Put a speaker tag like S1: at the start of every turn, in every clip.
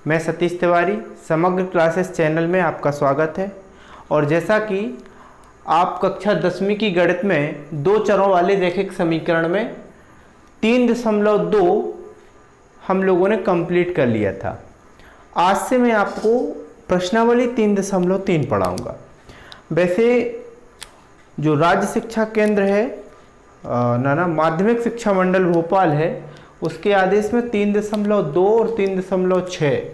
S1: मैं सतीश तिवारी, समग्र classes channel में आपका स्वागत है। और जैसा कि आप कक्षा 10वीं की गणित में दो चरों वाले रैखिक समीकरण में 3.2 हम लोगों ने कंप्लीट कर लिया था। आज से मैं आपको प्रश्नावली 3.3 पढ़ाऊँगा। वैसे जो राज्य शिक्षा केंद्र है माध्यमिक शिक्षा मंडल भोपाल है, उसके आदेश में 3.2 और 3.6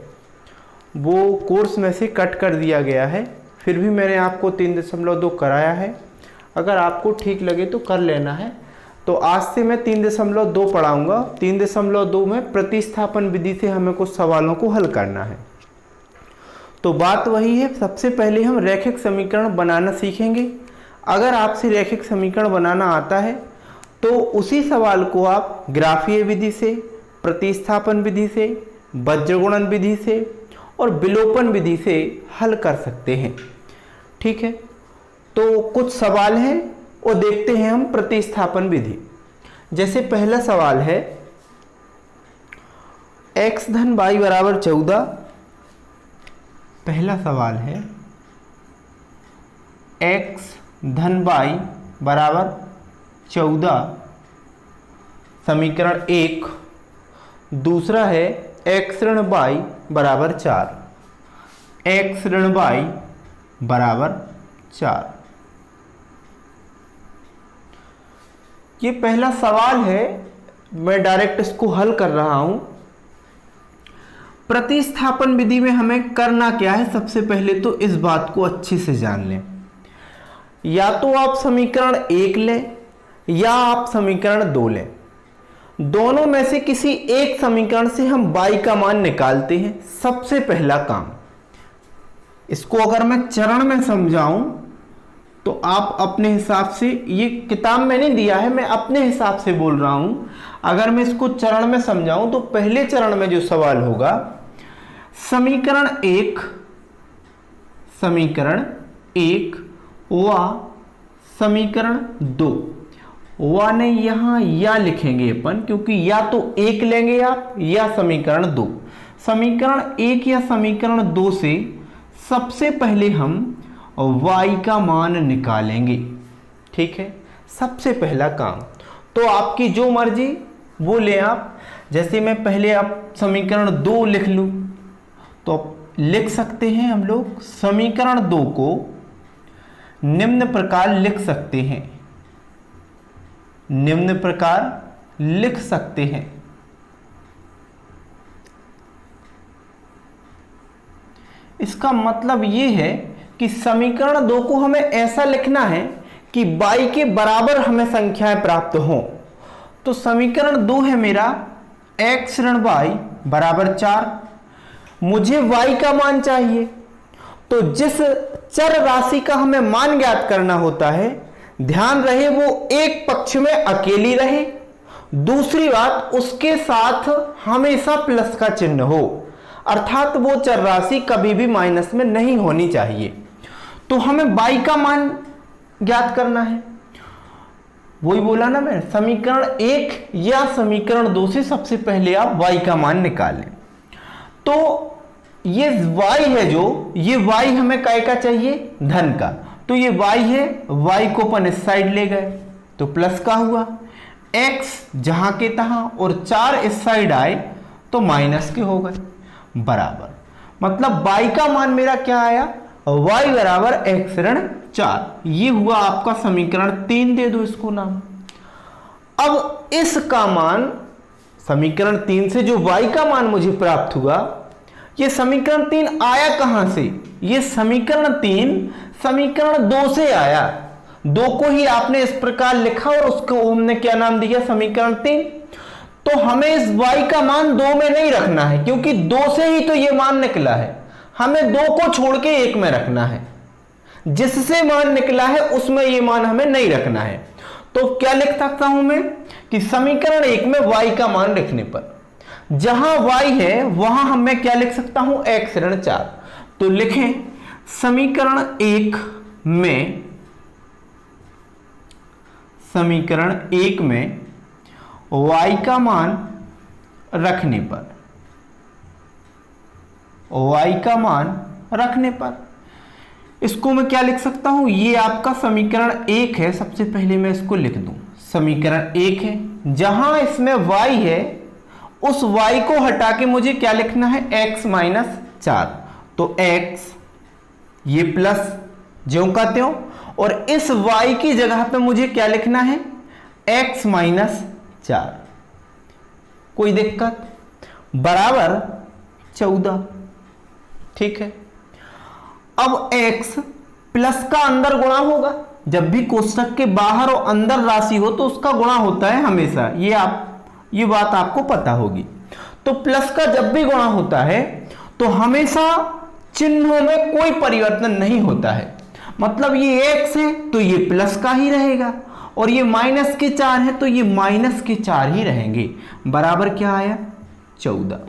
S1: वो कोर्स में से कट कर दिया गया है। फिर भी मैंने आपको 3.2 कराया है, अगर आपको ठीक लगे तो कर लेना है। तो आज से मैं 3.2 पढ़ाऊँगा। 3.2 में प्रतिस्थापन विधि से हमें कुछ सवालों को हल करना है। तो बात वही है, सबसे पहले हम रैखिक समीकरण बनाना सीखेंगे। अगर आपसे रैखिक समीकरण बनाना आता है तो उसी सवाल को आप ग्राफीय विधि से, प्रतिस्थापन विधि से, वज्रगुणन विधि से और विलोपन विधि से हल कर सकते हैं। ठीक है, तो कुछ सवाल हैं वो देखते हैं हम प्रतिस्थापन विधि। जैसे पहला सवाल है x धन y बराबर 14। पहला सवाल है x धन y बराबर 14, समीकरण 1। दूसरा है x ऋण y बराबर 4, x ऋण y बराबर 4। ये पहला सवाल है, मैं डायरेक्ट इसको हल कर रहा हूं। प्रतिस्थापन विधि में हमें करना क्या है, सबसे पहले तो इस बात को अच्छे से जान लें। या तो आप समीकरण 1 लें या आप समीकरण 2 लें। दोनों में से किसी एक समीकरण से हम y का मान निकालते हैं। सबसे पहला काम, इसको अगर मैं चरण में समझाऊं तो आप अपने हिसाब से, ये किताब में नहीं दिया है, मैं अपने हिसाब से बोल रहा हूं। अगर मैं इसको चरण में समझाऊं तो पहले चरण में जो सवाल होगा, समीकरण 1 व समीकरण 2 वा नहीं, यहां या लिखेंगे अपन, क्योंकि या तो 1 लेंगे आप या समीकरण 2। समीकरण 1 या समीकरण 2 से सबसे पहले हम y का मान निकालेंगे। ठीक है, सबसे पहला काम। तो आपकी जो मर्जी वो लें आप। जैसे मैं पहले आप समीकरण 2 लिख लूं तो लिख सकते हैं हम लोग। समीकरण 2 को निम्न प्रकार लिख सकते हैं, निम्न प्रकार लिख सकते हैं। इसका मतलब यह है कि समीकरण 2 को हमें ऐसा लिखना है कि y के बराबर हमें संख्याएं प्राप्त हों। तो समीकरण 2 है मेरा x ऋण y बराबर 4। मुझे y का मान चाहिए, तो जिस चर राशि का हमें मान ज्ञात करना होता है, ध्यान रहे वो एक पक्ष में अकेली रहे। दूसरी बात, उसके साथ हमेशा प्लस का चिन्ह हो, अर्थात वो चर राशि कभी भी माइनस में नहीं होनी चाहिए। तो हमें y का मान ज्ञात करना है। वही बोला ना मैं, समीकरण 1 या समीकरण 2 से सबसे पहले आप y का मान निकालें। तो ये y है, जो ये y हमें काय का चाहिए, धन का। तो ये y है, y को अपन इस साइड ले गए तो प्लस का हुआ। x जहां के तहां और 4 इस साइड आए तो माइनस के हो गए, बराबर। मतलब y का मान मेरा क्या आया, y बराबर x ऋण 4। ये हुआ आपका समीकरण 3, दे दो इसको नाम। अब इसका मान, समीकरण 3 से जो y का मान मुझे प्राप्त हुआ, ये समीकरण 3 आया कहां से, ये समीकरण 3 समीकरण 2 से आया। 2 को ही आपने इस प्रकार लिखा और उसको हमने क्या नाम दिया, समीकरण 3। तो हमें इस y का मान 2 में नहीं रखना है, क्योंकि 2 से ही तो ये मान निकला है। हमें 2 को छोड़ के 1 में रखना है। जिससे मान निकला है उसमें ये मान हमें नहीं रखना है। तो क्या लिख सकता हूं मैं कि समीकरण 1 में y का मान लिखने पर जहां y है वहां मैं क्या लिख सकता हूं, x ऋण 4। तो लिखें समीकरण 1 में y का मान रखने पर y का मान रखने पर। इसको मैं क्या लिख सकता हूं, ये आपका समीकरण 1 है। सबसे पहले मैं इसको लिख दूं, समीकरण 1 है। जहां इसमें y है उस y को हटा के मुझे क्या लिखना है, x माइनस 4। तो x ये प्लस ज्यों का त्यों, और इस y की जगह पे मुझे क्या लिखना है, x माइनस 4। कोई दिक्कत, बराबर 14। ठीक है। अब x प्लस का अंदर गुणा होगा। जब भी कोष्ठक के बाहर और अंदर राशि हो तो उसका गुणा होता है हमेशा, ये बात आपको पता होगी। तो प्लस का जब भी गुणा होता है तो हमेशा चिन्हों में कोई परिवर्तन नहीं होता है। मतलब ये x है तो ये प्लस का ही रहेगा, और ये माइनस के 4 है तो ये माइनस के 4 ही रहेंगे। बराबर क्या आया, 14।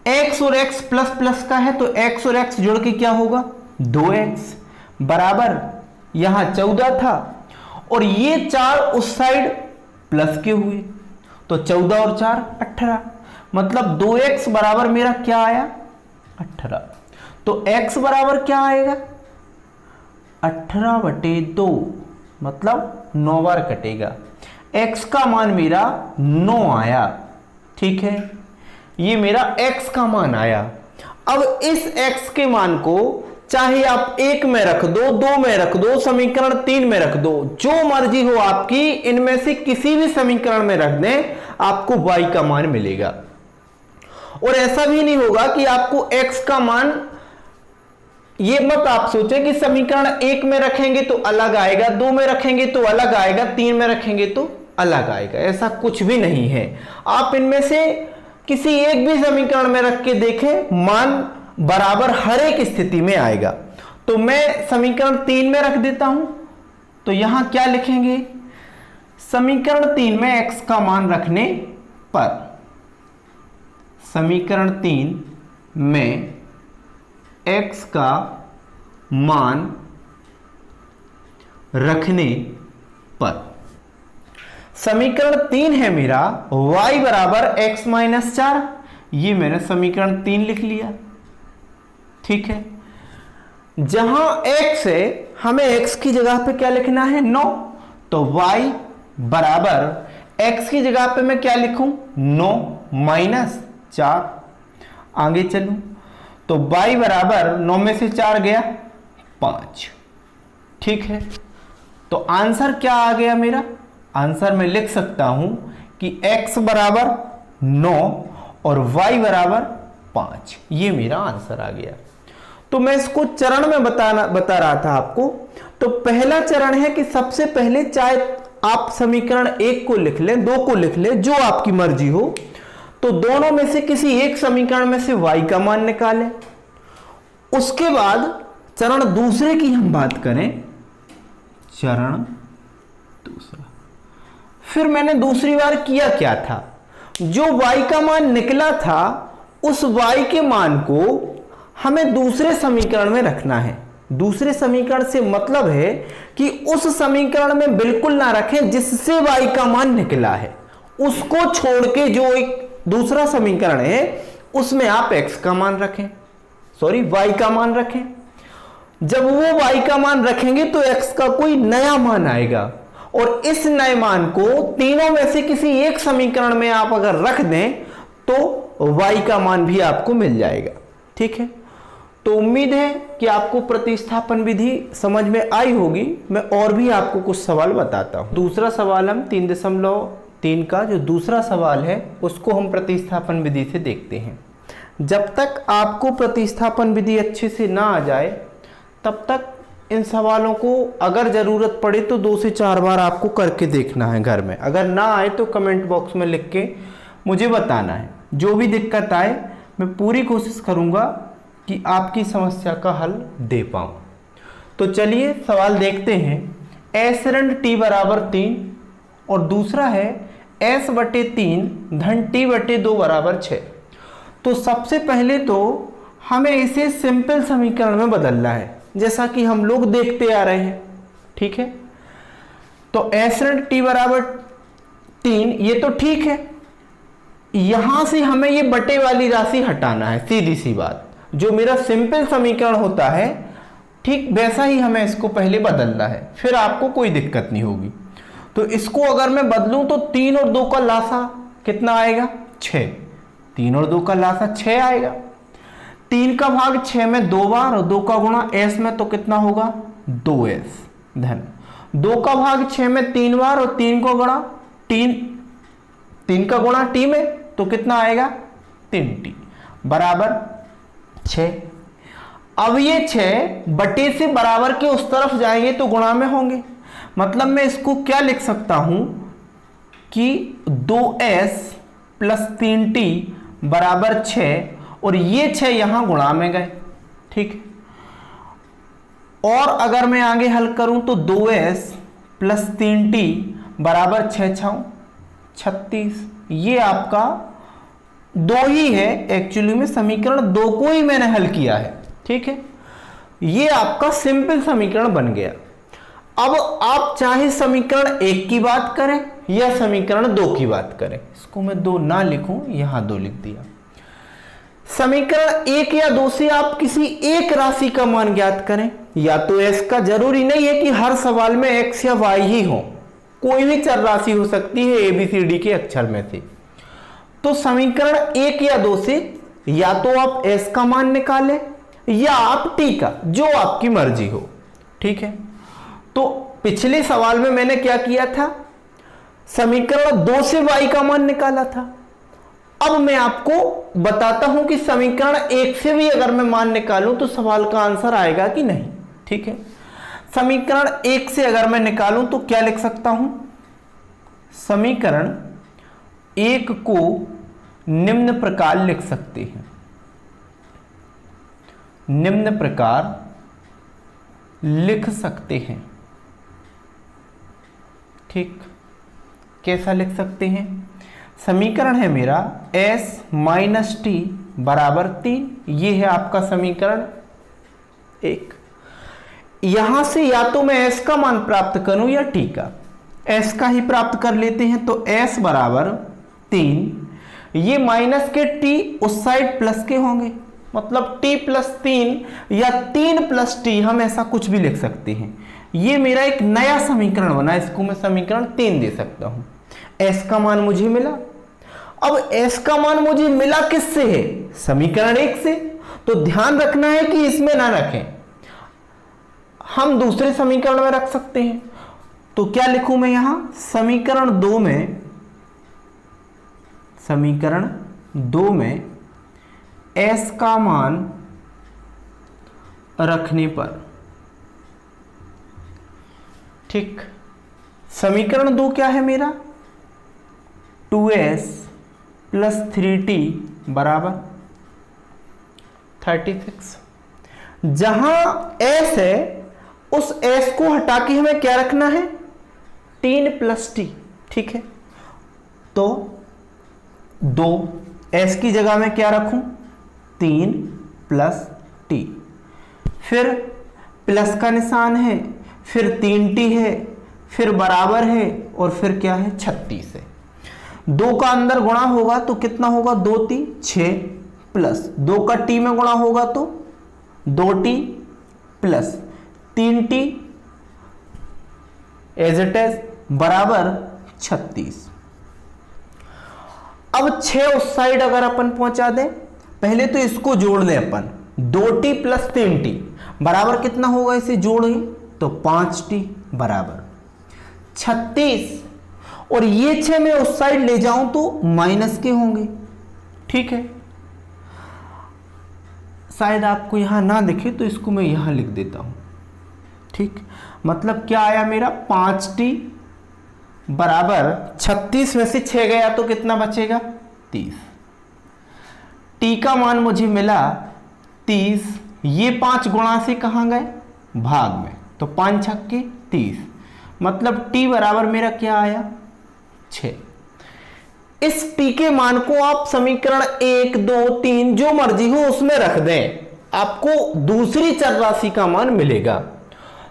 S1: x और x प्लस प्लस का है तो x और x जोड़ के क्या होगा, 2x। बराबर यहां 14 था और ये 4 उस साइड प्लस के हुए, तो 14 और 4 18। मतलब 2x बराबर मेरा क्या आया, 18। तो x बराबर क्या आएगा, 18/2, मतलब 9 बार कटेगा। x का मान मेरा 9 आया। ठीक है, ये मेरा x का मान आया। अब इस x के मान को चाहे आप 1 में रख दो, 2 में रख दो, समीकरण 3 में रख दो, जो मर्जी हो आपकी, इनमें से किसी भी समीकरण में रख दें, आपको y का मान मिलेगा। और ऐसा भी नहीं होगा कि आपको x का मान, ये मत आप सोचें कि समीकरण 1 में रखेंगे तो अलग आएगा, 2 में रखेंगे तो अलग आएगा, 3 में रखेंगे तो अलग आएगा। ऐसा कुछ भी नहीं है। आप इनमें से किसी एक भी समीकरण में रख के देखें, मान बराबर हर एक स्थिति में आएगा। तो मैं समीकरण 3 में रख देता हूं, तो यहां क्या लिखेंगे, समीकरण 3 में x का मान रखने पर, समीकरण 3 में x का मान रखने पर, समीकरण 3 है मेरा y बराबर x माइनस 4। ये मैंने समीकरण 3 लिख लिया। ठीक है, जहां x है हमें x की जगह पे क्या लिखना है, 9। तो y बराबर x की जगह पे मैं क्या लिखूं, 9 माइनस 4। आगे चलूं तो y बराबर 9 में से 4 गया 5। ठीक है, तो आंसर क्या आ गया मेरा, आंसर मैं लिख सकता हूं कि x बराबर 9 और y बराबर 5। ये मेरा आंसर आ गया। तो मैं इसको चरण में बता रहा था आपको। तो पहला चरण है कि सबसे पहले चाहे आप समीकरण 1 को लिख लें, 2 को लिख लें, जो आपकी मर्जी हो, तो दोनों में से किसी एक समीकरण में से y का मान निकालें। उसके बाद चरण दूसरे की हम बात करें, चरण दूसरा, फिर मैंने दूसरी बार किया क्या था, जो y का मान निकला था उस y के मान को हमें दूसरे समीकरण में रखना है। दूसरे समीकरण से मतलब है कि उस समीकरण में बिल्कुल ना रखें जिससे y का मान निकला है, उसको छोड़ के जो एक दूसरा समीकरण है उसमें आप x का मान रखें, सॉरी y का मान रखें। जब वो y का मान रखेंगे तो x का कोई नया मान आएगा, और इस नए मान को तीनों में से किसी एक समीकरण में आप अगर रख दें तो y का मान भी आपको मिल जाएगा। ठीक है, तो उम्मीद है कि आपको प्रतिस्थापन विधि समझ में आई होगी। मैं और भी आपको कुछ सवाल बताता हूं। दूसरा सवाल हम 3.3 का जो दूसरा सवाल है उसको हम प्रतिस्थापन विधि से देखते हैं। जब तक आपको प्रतिस्थापन विधि अच्छे से ना आ जाए तब तक इन सवालों को अगर ज़रूरत पड़े तो 2 से 4 बार आपको करके देखना है घर में। अगर ना आए तो कमेंट बॉक्स में लिख के मुझे बताना है। जो भी दिक्कत आए मैं पूरी कोशिश करूँगा कि आपकी समस्या का हल दे पाऊँ। तो चलिए सवाल देखते हैं। s ऋण t बराबर 3 और दूसरा है s/3 धन t/2 बराबर 6। तो सबसे पहले तो हमें इसे सिंपल समीकरण में बदलना है, जैसा कि हम लोग देखते आ रहे हैं। ठीक है, तो s ऋण t बराबर 3 ये तो ठीक है। यहां से हमें ये बटे वाली राशि हटाना है, सीधी सी बात। जो मेरा सिंपल समीकरण होता है ठीक वैसा ही हमें इसको पहले बदलना है, फिर आपको कोई दिक्कत नहीं होगी। तो इसको अगर मैं बदलूं तो 3 और 2 का लासा कितना आएगा 6, 3 और 2 का लासा 6 आएगा। 3 का भाग 6 में 2 बार और 2 का गुणा s में तो कितना होगा 2s धन 2 का भाग 6 में 3 बार और 3 का गुणा 3 का गुणा t में तो कितना आएगा 3t बराबर 6। अब ये 6 बटे से बराबर के उस तरफ जाएंगे तो गुणा में होंगे, मतलब मैं इसको क्या लिख सकता हूं कि 2s प्लस 3t बराबर 6 और ये 6 यहां गुणा में गए। ठीक, और अगर मैं आगे हल करूं तो 2s प्लस 3t बराबर 6 छाऊं 36। ये आपका 2 ही है, एक्चुअली में समीकरण 2 को ही मैंने हल किया है। ठीक है, ये आपका सिंपल समीकरण बन गया। अब आप चाहे समीकरण 1 की बात करें या समीकरण 2 की बात करें, इसको मैं 2 ना लिखूं, यहां 2 लिख दिया। समीकरण 1 या 2 से आप किसी एक राशि का मान ज्ञात करें, या तो s का, जरूरी नहीं है कि हर सवाल में x या y ही हो, कोई भी चर राशि हो सकती है ABCD के अक्षर में से। तो समीकरण 1 या 2 से या तो आप s का मान निकालें या आप t का, जो आपकी मर्जी हो। ठीक है, तो पिछले सवाल में मैंने क्या किया था, समीकरण 2 से y का मान निकाला था। अब मैं आपको बताता हूं कि समीकरण 1 से भी अगर मैं मान निकालूं तो सवाल का आंसर आएगा कि नहीं। ठीक है, समीकरण 1 से अगर मैं निकालूं तो क्या लिख सकता हूं, समीकरण 1 को निम्न प्रकार लिख सकते हैं, निम्न प्रकार लिख सकते हैं। ठीक, कैसा लिख सकते हैं, समीकरण है मेरा s माइनस टी बराबर 3, ये है आपका समीकरण 1। यहां से या तो मैं s का मान प्राप्त करूं या t का, s का ही प्राप्त कर लेते हैं। तो s बराबर 3, ये माइनस के t उस साइड प्लस के होंगे, मतलब t प्लस 3 या 3 प्लस t, हम ऐसा कुछ भी लिख सकते हैं। ये मेरा एक नया समीकरण बना, इसको मैं समीकरण 3 दे सकता हूं। s का मान मुझे मिला। अब s का मान मुझे मिला किससे है, समीकरण 1 से, तो ध्यान रखना है कि इसमें ना रखें, हम दूसरे समीकरण में रख सकते हैं। तो क्या लिखूं मैं यहां, समीकरण 2 में, समीकरण 2 में s का मान रखने पर, ठीक, समीकरण 2 क्या है मेरा, 2s प्लस 3t बराबर 36। जहां s है उस s को हटा के हमें क्या रखना है, 3 प्लस t। ठीक है, तो 2 s की जगह में क्या रखूं, 3 प्लस t, फिर प्लस का निशान है, फिर 3t है, फिर बराबर है, और फिर क्या है 36 है। 2 का अंदर गुणा होगा तो कितना होगा, 2t 6 प्लस 2 का t में गुणा होगा तो 2t plus 3t as it is बराबर 36। अब 6 उस साइड अगर अपन पहुंचा दें, पहले तो इसको जोड़ लें अपन, 2t प्लस 3t बराबर कितना होगा, इसे जोड़ें तो 5t बराबर 36, और ये 6 मैं उस साइड ले जाऊं तो माइनस के होंगे। ठीक है, शायद आपको यहां ना दिखे तो इसको मैं यहां लिख देता हूं। ठीक, मतलब क्या आया मेरा, 5t बराबर 36 में से 6 गया तो कितना बचेगा, 30। t का मान मुझे मिला 30, ये 5 गुणा से कहां गए, भाग में, तो 5 छक्के 30, मतलब t बराबर मेरा क्या आया, 6। इस t के मान को आप समीकरण 1, 2, 3 जो मर्जी हो उसमें रख दें, आपको दूसरी चर राशि का मान मिलेगा।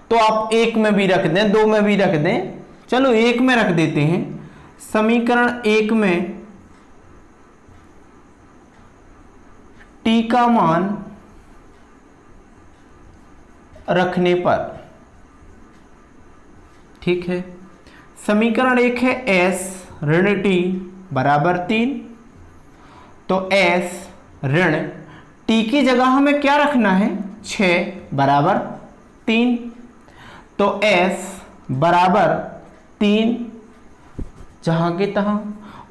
S1: तो आप 1 में भी रख दें, 2 में भी रख दें, चलो 1 में रख देते हैं। समीकरण 1 में t का मान रखने पर, ठीक है। समीकरण एक है s ऋण t बराबर 3, तो s ऋण t की जगह हमें क्या रखना है, 6 बराबर 3, तो s बराबर 3 जहां के तहां,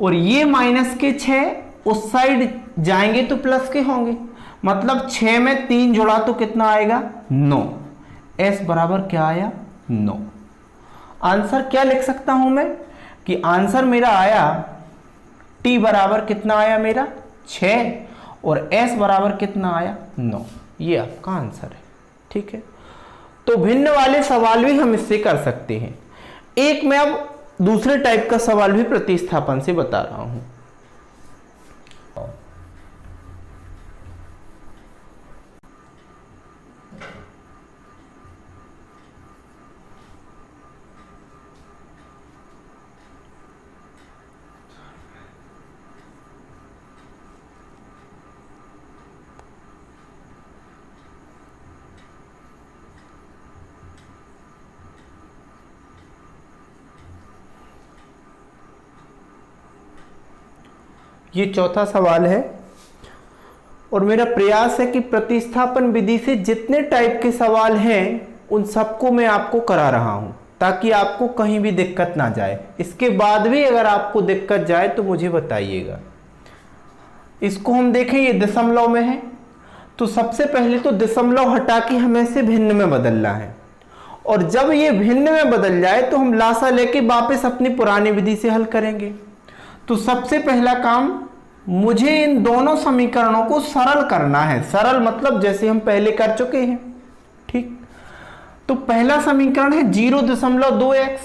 S1: और ये माइनस के 6 उस साइड जाएंगे तो प्लस के होंगे, मतलब 6 में 3 जोड़ा तो कितना आएगा, 9। s बराबर क्या आया, 9। आंसर क्या लिख सकता हूं मैं कि आंसर मेरा आया t बराबर कितना आया मेरा 6 और s बराबर कितना आया 9। ये आपका आंसर है, ठीक है। तो भिन्न वाले सवाल भी हम इससे कर सकते हैं। एक मैं अब दूसरे टाइप का सवाल भी प्रतिस्थापन से बता रहा हूं। ये चौथा सवाल है और मेरा प्रयास है कि प्रतिस्थापन विधि से जितने टाइप के सवाल हैं उन सबको मैं आपको करा रहा हूं ताकि आपको कहीं भी दिक्कत ना जाए। इसके बाद भी अगर आपको दिक्कत जाए तो मुझे बताइएगा। इसको हम देखें, ये दशमलव में है, तो सबसे पहले तो दशमलव हटा के हमें इसे भिन्न में बदलना है, और जब ये भिन्न में बदल जाए तो हम लासा लेके वापस अपनी पुरानी विधि से हल करेंगे। तो सबसे पहला काम, मुझे इन दोनों समीकरणों को सरल करना है। सरल मतलब जैसे हम पहले कर चुके हैं, ठीक। तो पहला समीकरण है 0.2x,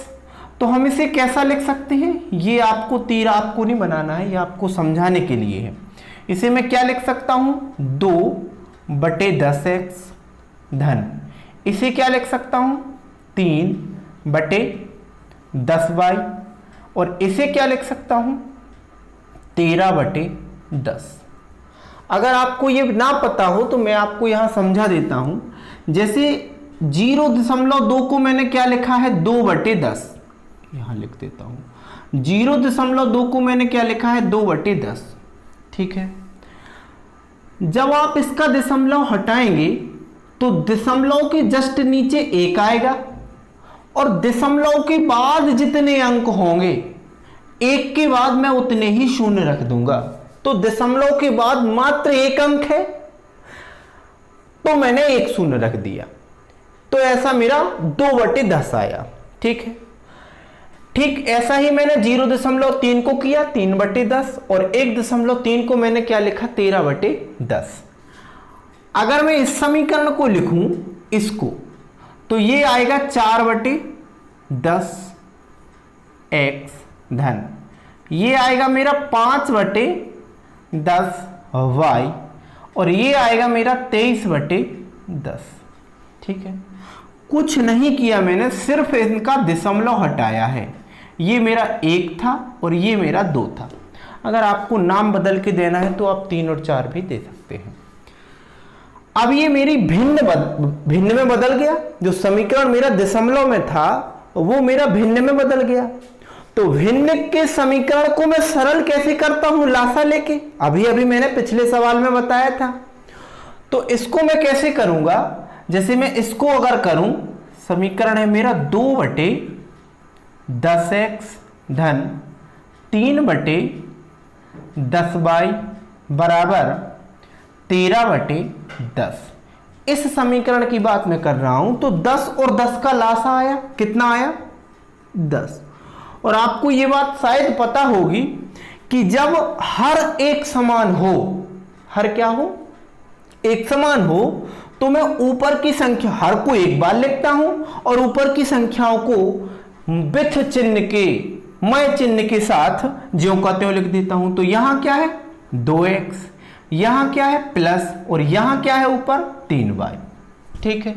S1: तो हम इसे कैसा लिख सकते हैं, ये आपको तीर आपको नहीं बनाना है, ये आपको समझाने के लिए है। इसे मैं क्या लिख सकता हूं, 2/10x धन, इसे क्या लिख सकता हूं, 3/10y, और इसे क्या लिख सकता हूं, 13/10। अगर आपको ये ना पता हो तो मैं आपको यहां समझा देता हूं। जैसे 0.2 को मैंने क्या लिखा है, 2/10, यहां लिख देता हूं। 0.2 को मैंने क्या लिखा है, 2/10, ठीक है। जब आप इसका दशमलव हटाएंगे तो दशमलव के जस्ट नीचे 1 आएगा, और दशमलव के बाद जितने अंक होंगे 1 के बाद मैं उतने ही शून्य रख दूंगा। तो दशमलव के बाद मात्र 1 अंक है तो मैंने 1 शून्य रख दिया, तो ऐसा मेरा 2/10 आया, ठीक है। ठीक ऐसा ही मैंने 0.3 को किया 3/10, और 1.3 को मैंने क्या लिखा, 13/10। अगर मैं इस समीकरण को लिखूं इसको, तो ये आएगा 4/10 x धन, ये आएगा मेरा 5/10 y, और ये आएगा मेरा 23/10, ठीक है। कुछ नहीं किया मैंने, सिर्फ इनका दशमलव हटाया है। ये मेरा 1 था और ये मेरा 2 था। अगर आपको नाम बदल के देना है तो आप 3 और 4 भी दे सकते हैं। अब ये मेरी भिन्न में बदल गया, जो समीकरण मेरा दशमलव में था वो मेरा भिन्न में बदल गया। तो भिन्न के समीकरण को मैं सरल कैसे करता हूं, लासा लेके, अभी अभी मैंने पिछले सवाल में बताया था। तो इसको मैं कैसे करूंगा, जैसे मैं इसको अगर करूं, समीकरण है मेरा 2/10x धन 3/10y बराबर 13/10। इस समीकरण की बात मैं कर रहा हूं, तो 10 और 10 का लासा आया, कितना आया, 10। और आपको यह बात शायद पता होगी कि जब हर एक समान हो, हर क्या हो, एक समान हो, तो मैं ऊपर की संख्या हर को एक बार लिखता हूं और ऊपर की संख्याओं को विथ चिन्ह के, मय चिन्ह के साथ ज्यों का त्यों लिख देता हूं। तो यहां क्या है, 2x, यहां क्या है प्लस, और यहां क्या है ऊपर 3y, ठीक है,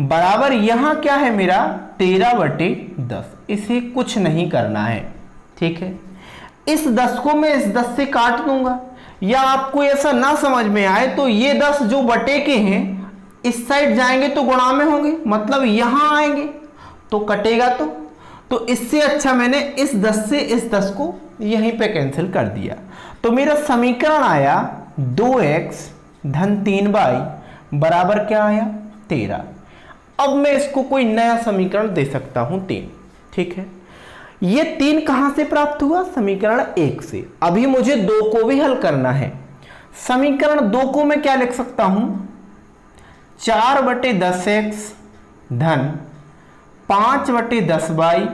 S1: बराबर यहां क्या है मेरा 13/10। इसे कुछ नहीं करना है, ठीक है। इस 10 को मैं इस 10 से काट दूंगा, या आपको ऐसा ना समझ में आए तो ये 10 जो बटे के हैं इस साइड जाएंगे तो गुणा में होंगे, मतलब यहां आएंगे तो कटेगा। तो इससे अच्छा मैंने इस 10 से इस 10 को यहीं पे कैंसिल कर दिया। तो मेरा समीकरण आया 2x धन 3y बराबर क्या आया 13। अब मैं इसको कोई नया समीकरण दे सकता हूं 3। ठीक है, ये 3 कहां से प्राप्त हुआ, समीकरण 1 से। अभी मुझे 2 को भी हल करना है। समीकरण 2 को मैं क्या लिख सकता हूं, 4/10x धन 5/10y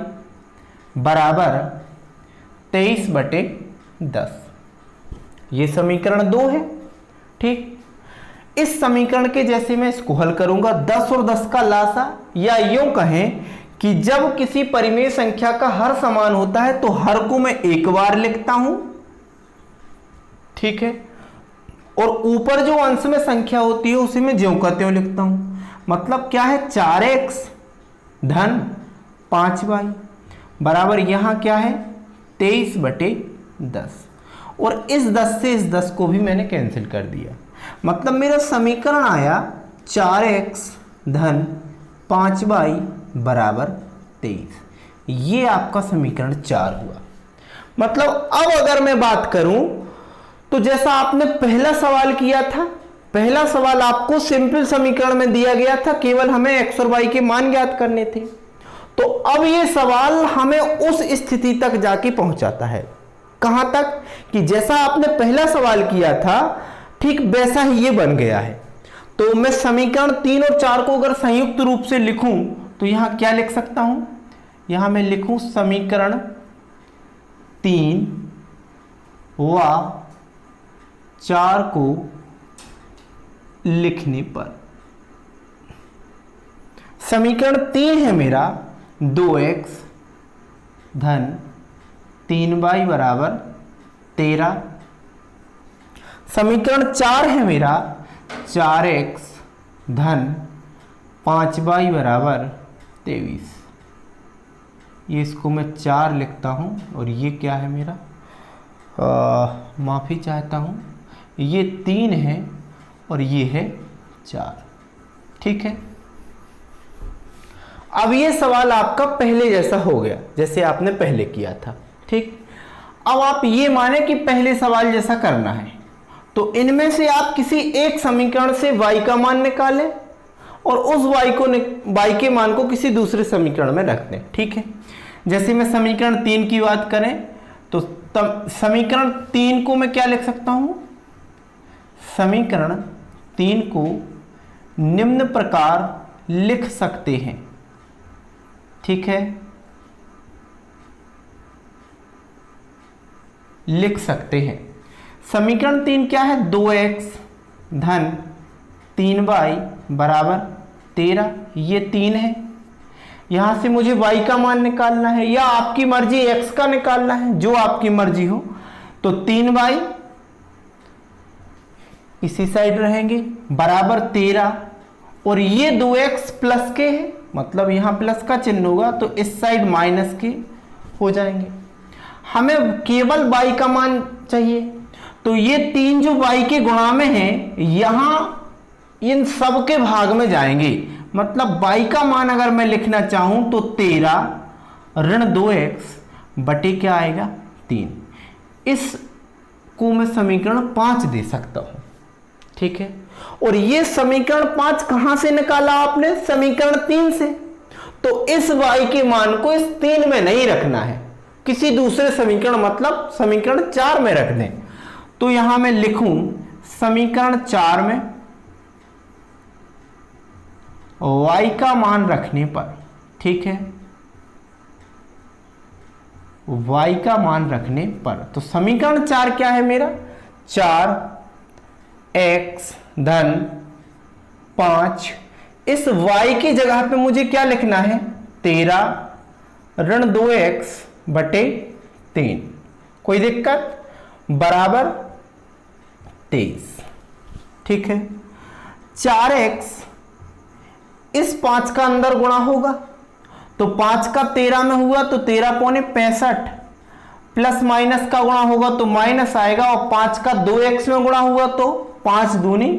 S1: बराबर 23/10। ये समीकरण 2 है। ठीक, इस समीकरण के जैसे मैं इसको हल करूंगा, 10 और 10 का लासा, या यूं कहें कि जब किसी परिमेय संख्या का हर समान होता है तो हर को मैं एक बार लिखता हूं। ठीक है, और ऊपर जो अंश में संख्या होती है उसे मैं ज्यों का त्यों लिखता हूं। मतलब क्या है, 4x धन 5y बराबर यहां क्या है 23/10, और इस 10 से इस 10 को भी मैंने कैंसिल कर दिया। मतलब मेरा समीकरण आया 4x धन 5y बराबर 23। ये आपका समीकरण 4 हुआ। मतलब अब अगर मैं बात करूं तो जैसा आपने पहला सवाल किया था, पहला सवाल आपको सिंपल समीकरण में दिया गया था, केवल हमें x और y के मान ज्ञात करने थे। तो अब ये सवाल हमें उस स्थिति तक जाके पहुंचाता है, कहां तक, कि जैसा आपने पहला सवाल किया था ठीक वैसा ही ये बन गया है। तो मैं समीकरण 3 और 4 को अगर संयुक्त रूप से लिखूं तो यहां क्या लिख सकता हूं, यहां मैं लिखूं समीकरण 3 व 4 को लिखने पर समीकरण 3 है मेरा 2x धन 3y बराबर 13। समीकरण 4 है मेरा 4x धन 5y बराबर 23। ये इसको मैं 4 लिखता हूं, और ये क्या है मेरा, माफ़ी चाहता हूं, ये 3 है और ये है 4। ठीक है, अब ये सवाल आपका पहले जैसा हो गया, जैसे आपने पहले किया था। ठीक, अब आप ये माने कि पहले सवाल जैसा करना है, तो इनमें से आप किसी एक समीकरण से y का मान निकालें और उस y के मान को किसी दूसरे समीकरण में रख दें। ठीक है, जैसे मैं समीकरण 3 की बात करें तो समीकरण 3 को मैं क्या लिख सकता हूं, समीकरण 3 को निम्न प्रकार लिख सकते हैं। ठीक है, लिख सकते हैं। समीकरण 3 क्या है, 2x धन 3y बराबर 13। ये 3 है, यहां से मुझे y का मान निकालना है, या आपकी मर्जी x का निकालना है, जो आपकी मर्जी हो। तो 3y इसी साइड रहेंगे बराबर 13, और ये 2x प्लस के है, मतलब यहां प्लस का चिन्ह होगा तो इस साइड माइनस के हो जाएंगे। हमें केवल y का मान चाहिए, तो ये 3 जो y के गुणा में है यहां इन सब के भाग में जाएंगे। मतलब y का मान अगर मैं लिखना चाहूं तो 13 ऋण 2x बटे क्या आएगा 3। इस को मैं समीकरण 5 दे सकता हूं। ठीक है, और ये समीकरण 5 कहां से निकाला आपने, समीकरण 3 से। तो इस y के मान को इस 3 में नहीं रखना है, किसी दूसरे समीकरण, मतलब समीकरण 4 में रख दें। तो यहां मैं लिखूं समीकरण 4 में y का मान रखने पर, ठीक है, y का मान रखने पर, तो समीकरण 4 क्या है मेरा, 4x धन 5, इस y की जगह पे मुझे क्या लिखना है 13 ऋण 2x बटे 3, कोई दिक्कत, बराबर 23। ठीक है, 4x इस 5 का अंदर गुणा होगा, तो 5 का 13 में हुआ तो 13 पौने 65, प्लस माइनस का गुणा होगा तो माइनस आएगा, और 5 का 2x में गुणा हुआ तो 5 दूनी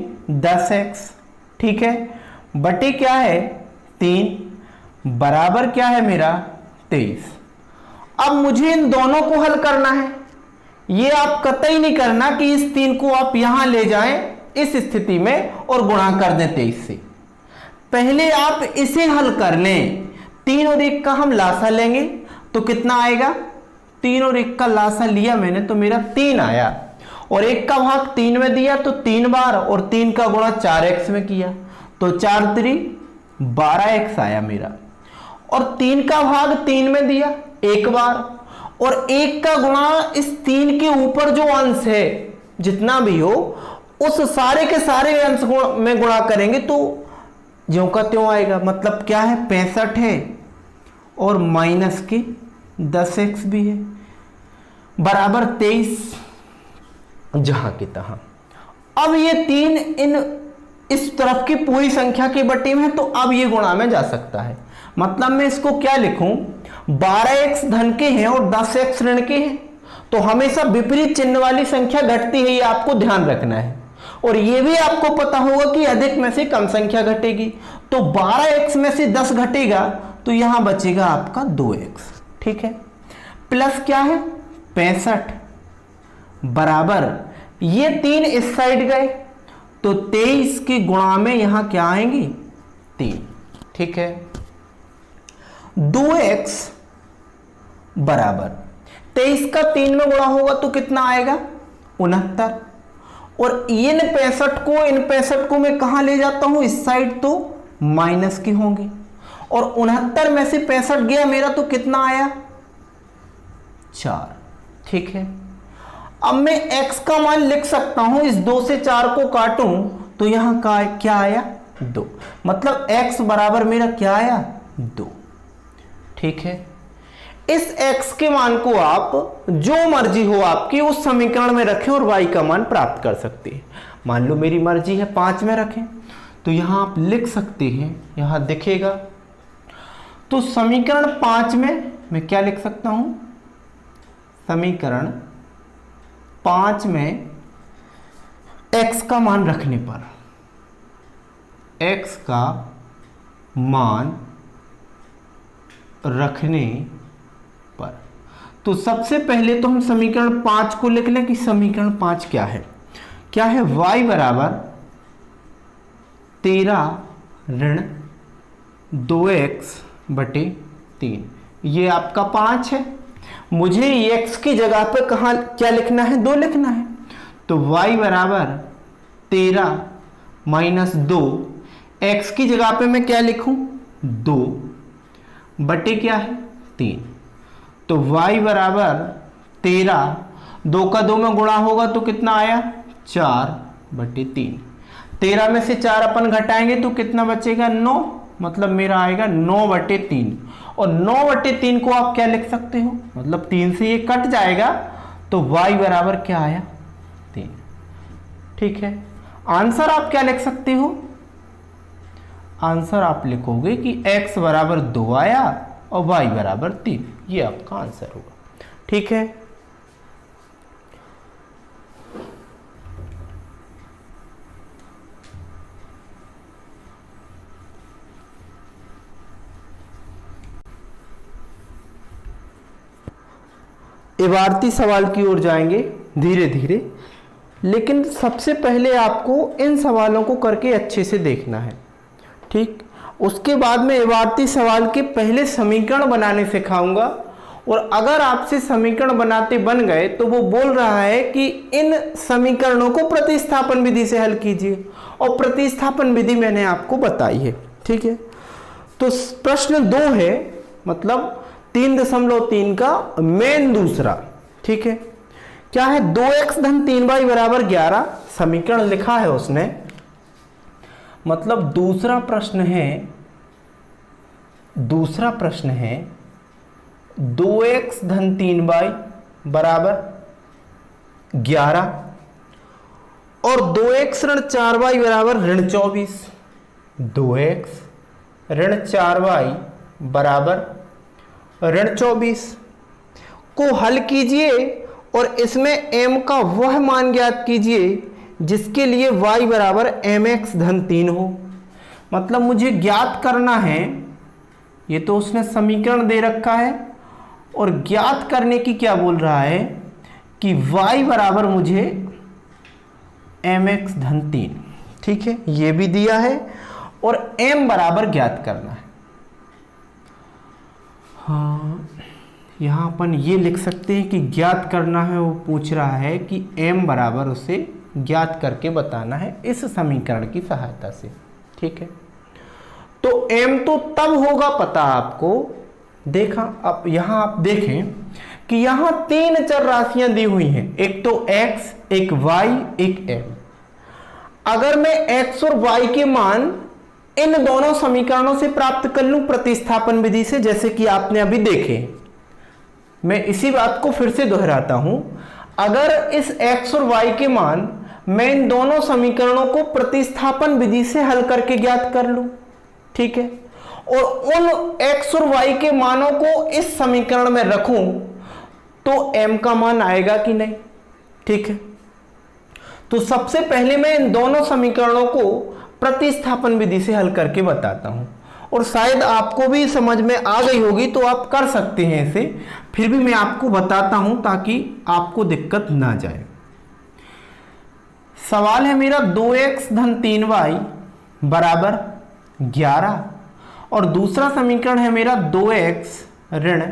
S1: 10x, ठीक है, बटे क्या है 3 बराबर क्या है मेरा 23। अब मुझे इन दोनों को हल करना है। ये आप कतई नहीं करना कि इस 3 को आप यहां ले जाएं इस स्थिति में और गुणा कर दें 23 से। पहले आप इसे हल कर लें। 3 और 1 का हम लासा लेंगे तो कितना आएगा, 3 और 1 का लासा लिया मैंने तो मेरा 3 आया, और 1 का भाग 3 में दिया तो 3 बार, और 3 का गुणा 4x में किया तो 4 3 12x आया मेरा, और 3 का भाग 3 में दिया 1 बार, और 1 का गुणा इस 3 के ऊपर जो अंश है जितना भी हो उस सारे के सारे अंश में गुणा करेंगे तो ज्यों का त्यों आएगा। मतलब क्या है 65 है और माइनस की 10x भी है बराबर 23 जहां की तहां। अब ये 3 इन इस तरफ की पूरी संख्या के बटे में है तो अब ये गुणा में जा सकता है। मतलब मैं इसको क्या लिखूं, 12x धन के हैं और 10x ऋण के हैं, तो हमेशा विपरीत चिन्ह वाली संख्या घटती है, ये आपको ध्यान रखना है। और ये भी आपको पता होगा कि अधिक में से कम संख्या घटेगी, तो 12x में से 10 घटेगा तो यहां बचेगा आपका 2x। ठीक है, प्लस क्या है 65 बराबर ये 3 इस साइड गए तो 23 के गुणा में यहां क्या आएंगी 3। ठीक है, 2x बराबर 23 का 3 में गुणा होगा तो कितना आएगा 69, और इन 65 को मैं कहां ले जाता हूं इस साइड तो माइनस की होंगी, और 69 में से 65 गया मेरा तो कितना आया 4। ठीक है, अब मैं x का मान लिख सकता हूं, इस 2 से 4 को काटूं तो यहां का क्या आया 2, मतलब x बराबर मेरा क्या आया 2। ठीक है, इस x के मान को आप जो मर्जी हो आपकी उस समीकरण में रखें और y का मान प्राप्त कर सकते हैं। मान लो मेरी मर्जी है 5 में रखें तो यहां आप लिख सकते हैं, यहां दिखेगा। तो समीकरण 5 में मैं क्या लिख सकता हूं, समीकरण 5 में x का मान रखने पर, x का मान रखने पर, तो सबसे पहले तो हम समीकरण 5 को लिख लें कि समीकरण 5 क्या है y बराबर 13 ऋण 2x बटे 3, ये आपका 5 है। मुझे x की जगह पर कहां क्या लिखना है 2 लिखना है, तो y बराबर 13 माइनस 2, x की जगह पे मैं क्या लिखूं 2 बटे क्या है 3, तो y बराबर 13, 2 का 2 में गुणा होगा तो कितना आया 4 बटे 3, 13 में से 4 अपन घटाएंगे तो कितना बचेगा 9, मतलब मेरा आएगा 9 बटे 3, और 9 बटे 3 को आप क्या लिख सकते हो, मतलब 3 से ये कट जाएगा तो y बराबर क्या आया 3। ठीक है, आंसर आप क्या लिख सकते हो, आंसर आप लिखोगे कि x बराबर 2 आया और y बराबर 3, ये आपका आंसर होगा। ठीक है, इबारती सवाल की ओर जाएंगे धीरे धीरे, लेकिन सबसे पहले आपको इन सवालों को करके अच्छे से देखना है। ठीक, उसके बाद मैं इबारती सवाल के पहले समीकरण बनाने सिखाऊंगा, और अगर आपसे समीकरण बनाते बन गए तो वो बोल रहा है कि इन समीकरणों को प्रतिस्थापन विधि से हल कीजिए, और प्रतिस्थापन विधि मैंने आपको बताई है। ठीक है, तो प्रश्न 2 है, मतलब 3.3 का मेन दूसरा। ठीक है, क्या है 2x धन 3y बराबर 11, समीकरण लिखा है उसने, मतलब दूसरा प्रश्न है 2x धन 3y बराबर 11 और 2x ऋण 4y बराबर ऋण 24, 2x ऋण 4y बराबर ऋण 24 को हल कीजिए और इसमें m का वह मान ज्ञात कीजिए जिसके लिए y बराबर mx धन 3 हो। मतलब मुझे ज्ञात करना है, ये तो उसने समीकरण दे रखा है, और ज्ञात करने की क्या बोल रहा है कि y बराबर मुझे mx धन 3, ठीक है, ये भी दिया है, और m बराबर ज्ञात करना है। हाँ, यहाँ अपन ये लिख सकते हैं कि ज्ञात करना है, वो पूछ रहा है कि m बराबर उसे ज्ञात करके बताना है इस समीकरण की सहायता से, ठीक है। तो m तो तब होगा पता आपको, देखा, अब यहां आप देखें कि यहां 3 चर राशियां दी हुई हैं, एक तो x, एक y, एक m। अगर मैं x और y के मान इन दोनों समीकरणों से प्राप्त कर लूं प्रतिस्थापन विधि से, जैसे कि आपने अभी देखे, मैं इसी बात को फिर से दोहराता हूं, अगर इस x और y के मान मैं इन दोनों समीकरणों को प्रतिस्थापन विधि से हल करके ज्ञात कर लूं, ठीक है, और उन x और y के मानों को इस समीकरण में रखूं तो m का मान आएगा कि नहीं, ठीक है। तो सबसे पहले मैं इन दोनों समीकरणों को प्रतिस्थापन विधि से हल करके बताता हूं, और शायद आपको भी समझ में आ गई होगी तो आप कर सकते हैं इसे, फिर भी मैं आपको बताता हूं ताकि आपको दिक्कत ना जाए। सवाल है मेरा 2x धन 3y बराबर 11, और दूसरा समीकरण है मेरा 2x ऋण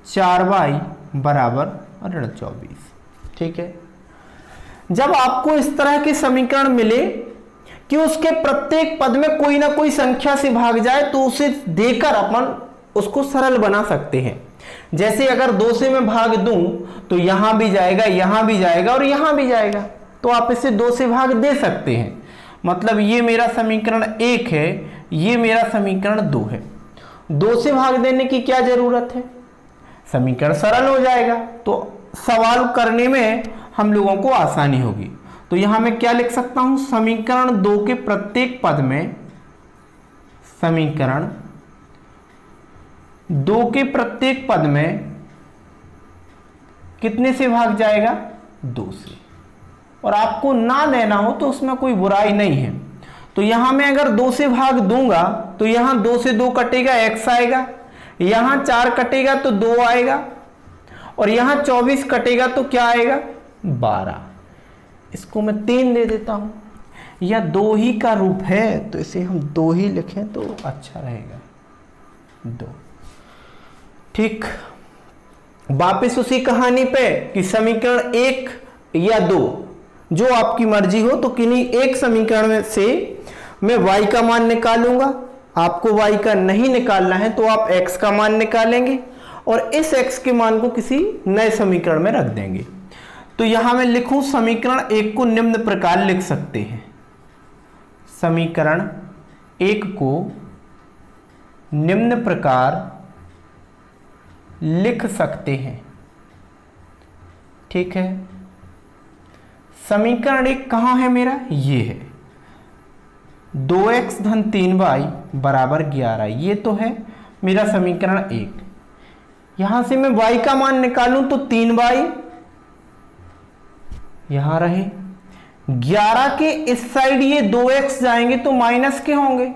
S1: 4y बराबर ऋण 24, ठीक है। जब आपको इस तरह के समीकरण मिले कि उसके प्रत्येक पद में कोई ना कोई संख्या से भाग जाए, तो उसे देकर अपन उसको सरल बना सकते हैं। जैसे अगर 2 से मैं भाग दूं तो यहां भी जाएगा, यहां भी जाएगा और यहां भी जाएगा, तो आप इसे 2 से भाग दे सकते हैं। मतलब ये मेरा समीकरण 1 है, ये मेरा समीकरण 2 है। 2 से भाग देने की क्या जरूरत है, समीकरण सरल हो जाएगा, तो सवाल करने में हम लोगों को आसानी होगी। तो यहां मैं क्या लिख सकता हूं, समीकरण 2 के प्रत्येक पद में, समीकरण 2 के प्रत्येक पद में कितने से भाग जाएगा, 2 से। और आपको ना देना हो तो उसमें कोई बुराई नहीं है। तो यहां मैं अगर 2 से भाग दूंगा तो यहां 2 से 2 कटेगा, x आएगा, यहां 4 कटेगा तो 2 आएगा, और यहां 24 कटेगा तो क्या आएगा, 12। इसको मैं 3 दे देता हूं, या 2 ही का रूप है तो इसे हम 2 ही लिखें तो अच्छा रहेगा, 2, ठीक। वापिस उसी कहानी पे कि समीकरण 1 या 2 जो आपकी मर्जी हो, तो किन्हीं एक समीकरण में से मैं y का मान निकालूंगा। आपको y का नहीं निकालना है तो आप x का मान निकालेंगे और इस x के मान को किसी नए समीकरण में रख देंगे। तो यहां मैं लिखूं समीकरण 1 को निम्न प्रकार लिख सकते हैं, समीकरण 1 को निम्न प्रकार लिख सकते हैं, ठीक है। समीकरण 1 कहां है मेरा, ये है 2x धन 3y बराबर 11, ये तो है मेरा समीकरण 1। यहां से मैं y का मान निकालूं तो 3y यहां रहे, 11 के इस साइड ये 2x जाएंगे तो माइनस के होंगे,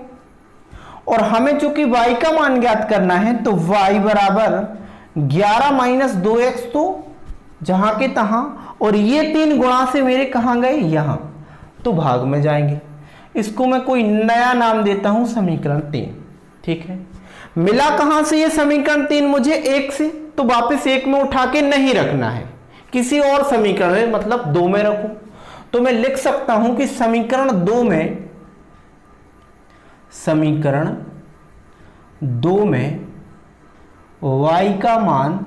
S1: और हमें चूंकि y का मान ज्ञात करना है तो y बराबर 11 माइनस 2x, तो जहां के तहां, और ये 3 गुणा से मेरे कहां गए, यहां, तो भाग में जाएंगे। इसको मैं कोई नया नाम देता हूं समीकरण 3, ठीक है। मिला कहां से ये समीकरण 3 मुझे, 1 से, तो वापस 1 में उठा के नहीं रखना है, किसी और समीकरण में, मतलब 2 में रखूं। तो मैं लिख सकता हूं कि समीकरण 2 में y का मान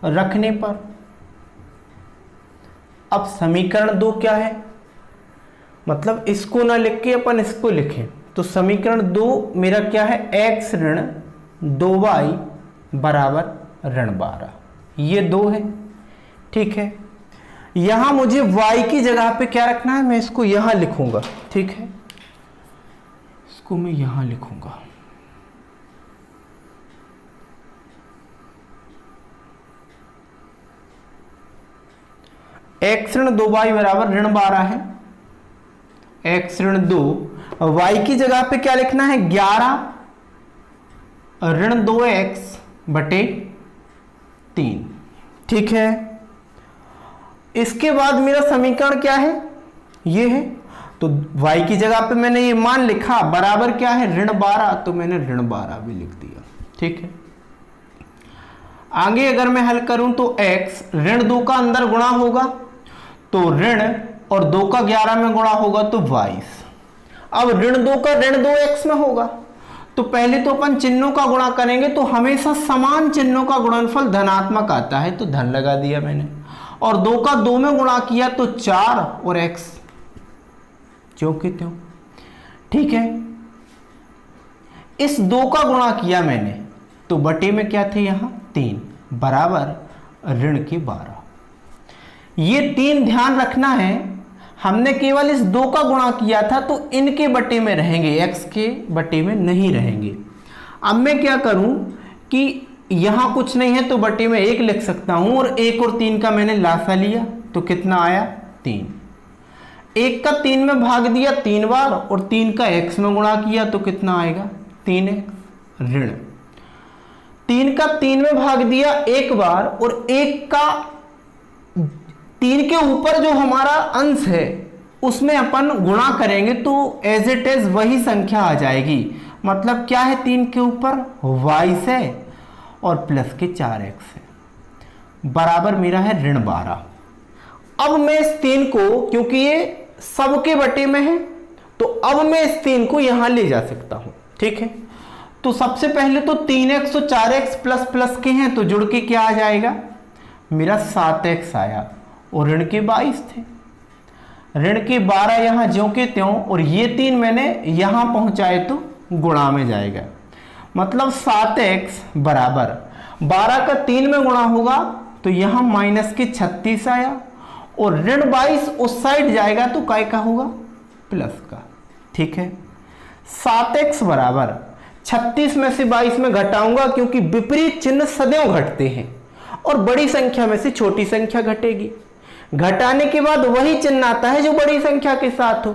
S1: रखने पर, अब समीकरण 2 क्या है, मतलब इसको ना लिख के अपन इसको लिखें, तो समीकरण 2 मेरा क्या है, x ऋण 2y बराबर ऋण 12, ये 2 है, ठीक है। यहां मुझे y की जगह पे क्या रखना है, मैं इसको यहां लिखूंगा, ठीक है, इसको मैं यहां लिखूंगा। x ऋण 2y बराबर ऋण 12 है, x ऋण 2, y की जगह पे क्या लिखना है 11 ऋण 2x बटे 3। ठीक है, इसके बाद मेरा समीकरण क्या है, ये है। तो y की जगह पे मैंने ये मान लिखा, बराबर क्या है ऋण 12, तो मैंने ऋण 12 भी लिख दिया। ठीक है, आगे अगर मैं हल करूं तो x ऋण 2 का अंदर गुणा होगा तो ऋण, और 2 का 11 में गुणा होगा तो 22। अब ऋण 2 का ऋण 2x में होगा, तो पहले तो अपन चिन्हों का गुणा करेंगे, तो हमेशा समान चिन्हों का गुणनफल धनात्मक आता है, तो धन लगा दिया मैंने। और 2 का 2 में गुणा किया तो 4 और x जो कि त्यों। ठीक है, इस 2 का गुणा किया मैंने, तो बटे में क्या थे यहां 3 बराबर ऋण के 12। ये 3 ध्यान रखना है, हमने केवल इस 2 का गुणा किया था, तो इनके बटे में रहेंगे, x के बटे में नहीं रहेंगे। अब मैं क्या करूं कि यहां कुछ नहीं है तो बटे में 1 लिख सकता हूं, और 1 और 3 का मैंने लासा लिया तो कितना आया 3। 1 का 3 में भाग दिया 3 बार, और 3 का x में गुणा किया तो कितना आएगा 3x ऋण। 3 का 3 में भाग दिया 1 बार, और 1 का 3 के ऊपर जो हमारा अंश है उसमें अपन गुणा करेंगे तो एज इट इज वही संख्या आ जाएगी। मतलब क्या है 3 के ऊपर y है और प्लस के 4x है, बराबर मेरा है ऋण 12। अब मैं इस 3 को, क्योंकि ये सबके बटे में है, तो अब मैं इस 3 को यहां ले जा सकता हूं। ठीक है, तो सबसे पहले तो 3x और 4x प्लस प्लस के हैं, तो जुड़ के क्या आ जाएगा मेरा 7x आया, और ऋण के 22 थे, ऋण के 12 यहां ज्यों के त्यों, और ये 3 मैंने यहां पहुंचाए तो गुणा में जाएगा। मतलब 7x बराबर 12 का 3 में गुणा होगा तो यहां माइनस के 36 आया, और ऋण 22 उस साइड जाएगा तो काय का होगा प्लस का। ठीक है, 7x बराबर 36 में से 22 में घटाऊंगा, क्योंकि विपरीत चिन्ह सदैव घटते हैं, और बड़ी संख्या में से छोटी संख्या घटेगी। घटाने के बाद वही चिन्ह आता है जो बड़ी संख्या के साथ हो।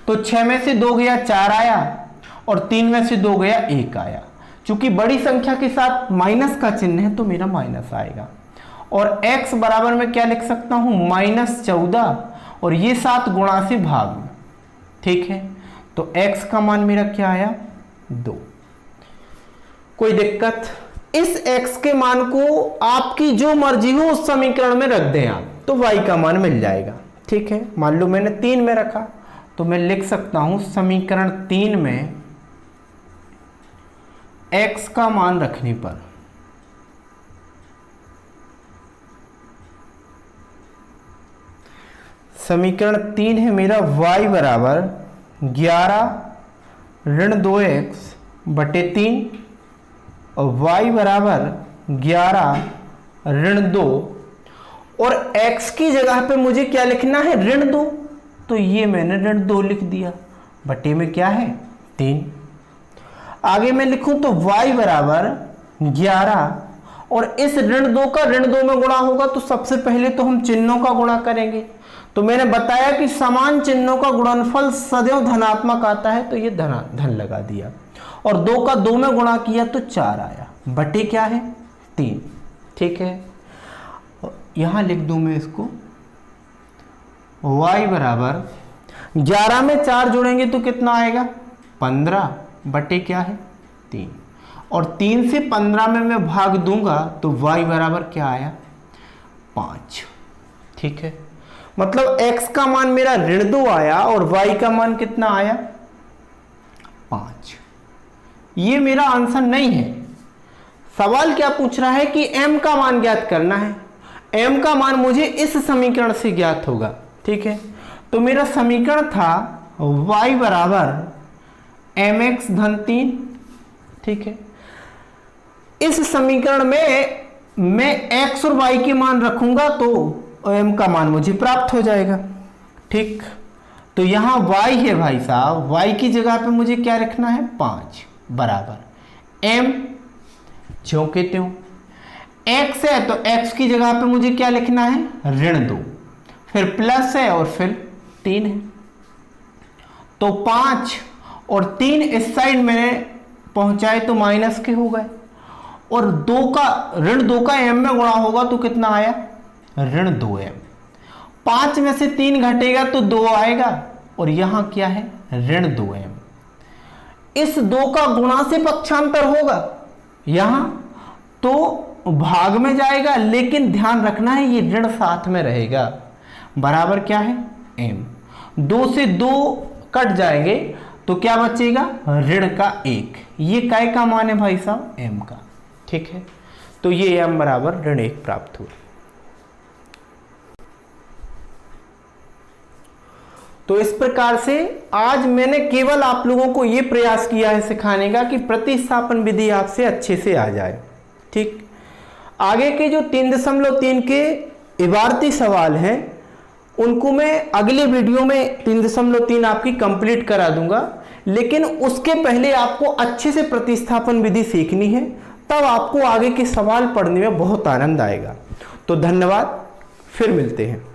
S1: तो 6 में से 2 गया 4 आया, और 3 में से 2 गया 1 आया। चूंकि बड़ी संख्या के साथ माइनस का चिन्ह है तो मेरा माइनस आएगा। और x बराबर में क्या लिख सकता हूं -14, और ये 7 गुणा से भाग में। ठीक है, तो x का मान मेरा क्या आया 2। कोई दिक्कत? इस x के मान को आपकी जो मर्जी हो उस समीकरण में रख दें आप, तो y का मान मिल जाएगा। ठीक है, मान लो मैंने 3 में रखा, तो मैं लिख सकता हूं समीकरण 3 में x का मान रखने पर समीकरण 3 है मेरा y बराबर 11 ऋण 2x बटे 3, और y बराबर 11 ऋण 2, और x की जगह पे मुझे क्या लिखना है ऋण 2, तो ये मैंने ऋण 2 लिख दिया, बटे में क्या है 3। आगे मैं लिखूं तो y बराबर 11, और इस ऋण 2 का ऋण 2 में गुणा होगा, तो सबसे पहले तो हम चिन्हों का गुणा करेंगे। तो मैंने बताया कि समान चिन्हों का गुणनफल सदैव धनात्मक आता है, तो ये धन लगा दिया, और 2 का 2 में गुणा किया तो 4 आया, बटे क्या है 3। ठीक है, यहां लिख दूं मैं इसको, y बराबर 11 में 4 जोड़ेंगे तो कितना आएगा 15, बटे क्या है 3, और 3 से 15 में मैं भाग दूंगा तो y बराबर क्या आया 5। ठीक है, मतलब x का मान मेरा ऋण 2 आया, और y का मान कितना आया 5। ये मेरा आंसर नहीं है। सवाल क्या पूछ रहा है कि m का मान ज्ञात करना है। m का मान मुझे इस समीकरण से ज्ञात होगा। ठीक है, तो मेरा समीकरण था y बराबर mx धन 3। ठीक है, इस समीकरण में मैं x और y के मान रखूंगा तो m का मान मुझे प्राप्त हो जाएगा। ठीक, तो यहां y है भाई साहब, y की जगह पे मुझे क्या रखना है 5 बराबर m ज्यों के त्यों। x है तो x की जगह पे मुझे क्या लिखना है ऋण 2, फिर प्लस है और फिर 3 है। तो 5 और 3 इस साइड मैंने पहुंचाए तो माइनस के हो गए, और 2 का ऋण 2 का m में गुणा होगा तो कितना आया, ऋण 2m। 5 में से 3 घटेगा तो 2 आएगा, और यहां क्या है, ऋण 2m। इस 2 का गुणा से पक्षांतर होगा यहां तो भाग में जाएगा, लेकिन ध्यान रखना है ये ऋण साथ में रहेगा, बराबर क्या है m। 2 से 2 कट जाएंगे तो क्या बचेगा, ऋण का 1। ये काय का मान है भाई साहब, m का। ठीक है, तो ये m बराबर ऋण 1 प्राप्त हुआ। तो इस प्रकार से आज मैंने केवल आप लोगों को यह प्रयास किया है सिखाने का कि प्रतिस्थापन विधि आपसे अच्छे से आ जाए। ठीक, आगे के जो 3.3 के इबारती सवाल हैं उनको मैं अगले वीडियो में 3.3 आपकी कंप्लीट करा दूंगा, लेकिन उसके पहले आपको अच्छे से प्रतिस्थापन विधि सीखनी है, तब आपको आगे के सवाल पढ़ने में बहुत आनंद आएगा। तो धन्यवाद, फिर मिलते हैं।